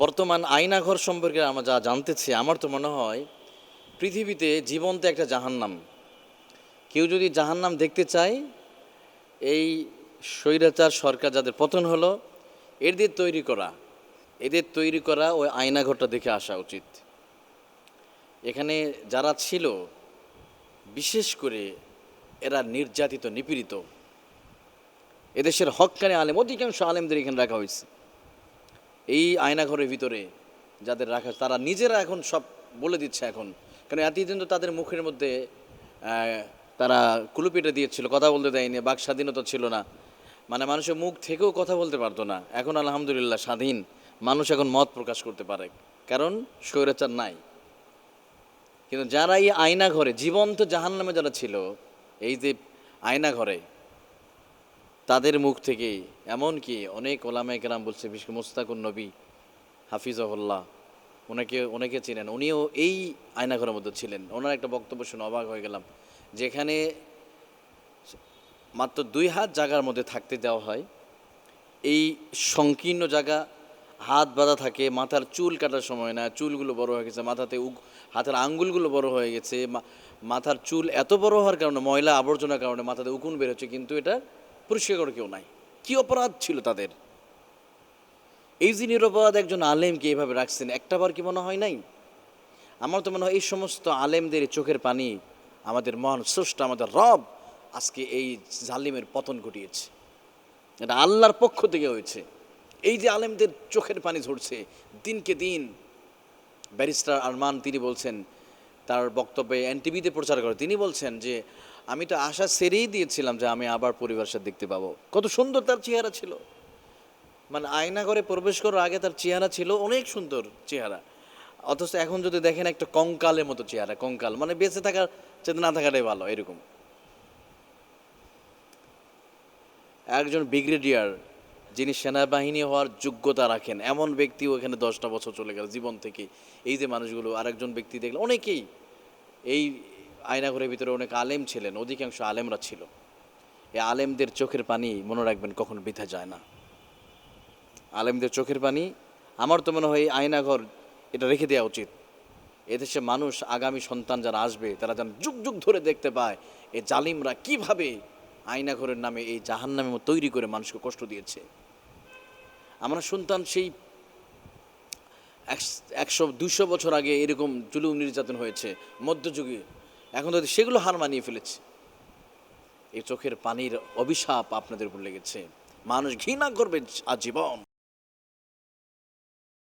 বর্তমান আয়নাঘর সম্পর্কে আমরা যা জানতেছি, আমার তো মনে হয় পৃথিবীতে জীবন্ত একটা জাহান্নাম। কেউ যদি জাহান্নাম দেখতে চায়, এই স্বৈরাচার সরকার যাদের পতন হলো, এদের তৈরি করা ওই আয়নাঘরটা দেখে আসা উচিত। এখানে যারা ছিল, বিশেষ করে এরা নির্যাতিত, নিপীড়িত। এদেশের হক্কানি আলেম, অধিকাংশ আলেমদের এখানে রাখা হয়েছে এই আয়নাঘরের ভিতরে। যাদের রাখা, তারা নিজেরা এখন সব বলে দিচ্ছে এখন, কারণ এতদিন তো তাদের মুখের মধ্যে তারা কুলুপিটা দিয়েছিল, কথা বলতে দেয়নি, বাক স্বাধীনতা ছিল না, মানে মানুষের মুখ থেকেও কথা বলতে পারতো না। এখন আলহামদুলিল্লাহ স্বাধীন, মানুষ এখন মত প্রকাশ করতে পারে, কারণ স্বৈরাচার নাই। কিন্তু যারা এই আয়নাঘরে জীবন্ত জাহান্নামে যারা ছিল, এই যে আয়নাঘরে, তাদের মুখ থেকেই এমনকি অনেক ওলামায়ে কেরাম বলছে, বিশেষ করে মুস্তাকুন নবী হাফিজাহুল্লাহ, অনেকে চেনেন, উনিও এই আয়নাঘরের মধ্যে ছিলেন। ওনার একটা বক্তব্য শুনে অবাক হয়ে গেলাম, যেখানে মাত্র 2 হাত জায়গার মধ্যে থাকতে দেওয়া হয়। এই সংকীর্ণ জায়গা, হাত বাঁধা থাকে, মাথার চুল কাটার সময় না, চুলগুলো বড় হয়ে গেছে, হাতের আঙ্গুলগুলো বড় হয়ে গেছে, মাথার চুল এত বড় হওয়ার কারণে, ময়লা আবর্জনার কারণে মাথাতে উকুন বের হচ্ছে, কিন্তু এটা পরিষ্কার করে কেউ নাই। কি অপরাধ ছিল তাদের? এই যে নিরপরাধ একজন আলেমকে এইভাবে রাখছেন, একটাবার কি মনে হয় নাই? আমার তো মনে হয় এই সমস্ত আলেমদের চোখের পানি আমাদের মহান স্রষ্টা, আমাদের রব আজকে এই জালিমের পতন ঘটিয়েছে। এটা আল্লাহর পক্ষ থেকে হয়েছে। এই যে আলেমদের চোখের পানি ঝরছে দিনকে দিন। ব্যারিস্টার আরমান তিনি বলছেন, তার বক্তব্যে এনটিভিতে প্রচার করে, তিনি বলছেন যে আমি তো আশা ছেড়েই দিয়েছিলাম যে আমি আবার পরিবারের সাথে দেখতে পাবো। কত সুন্দর তার চেহারা ছিল, মানে আয়নাঘরে প্রবেশ করার আগে তার চেহারা ছিল অনেক সুন্দর চেহারা, অথচ এখন যদি দেখেন একটা কঙ্কালের মতো চেহারা, কঙ্কাল, মানে বেঁচে থাকার চেয়ে না থাকাটাই ভালো এরকম। একজন ব্রিগেডিয়ার, যিনি সেনাবাহিনী হওয়ার যোগ্যতা রাখেন, এমন ব্যক্তিও এখানে 10টা বছর চলে গেল জীবন থেকে। এই যে মানুষগুলো, আরেকজন ব্যক্তি দেখলে, অনেকেই এই আয়নাঘরের ভিতরে অনেক আলেম ছিলেন, অধিকাংশ আলেমরা ছিল। এই আলেমদের চোখের পানি মনে রাখবেন কখনো বৃথা যায় না। আলেমদের চোখের পানি, আমার তো মনে হয় এই আয়নাঘর এটা রেখে দেওয়া উচিত। এদেশে মানুষ, আগামী সন্তান যারা আসবে, তারা যেন যুগ যুগ ধরে দেখতে পায় এই জালিমরা কিভাবে আয়নাঘরের নামে এই জাহান্নামে তৈরি করে মানুষকে কষ্ট দিয়েছে। আমরা শুনতাম সেই 100-200 বছর আগে এরকম জুলুম নির্যাতন হয়েছে মধ্যযুগে, এখন তো সেগুলো হার মানিয়ে ফেলেছে। এই চোখের পানির অভিশাপ আপনাদের উপর লেগেছে, মানুষ ঘৃণা করবে আজীবন।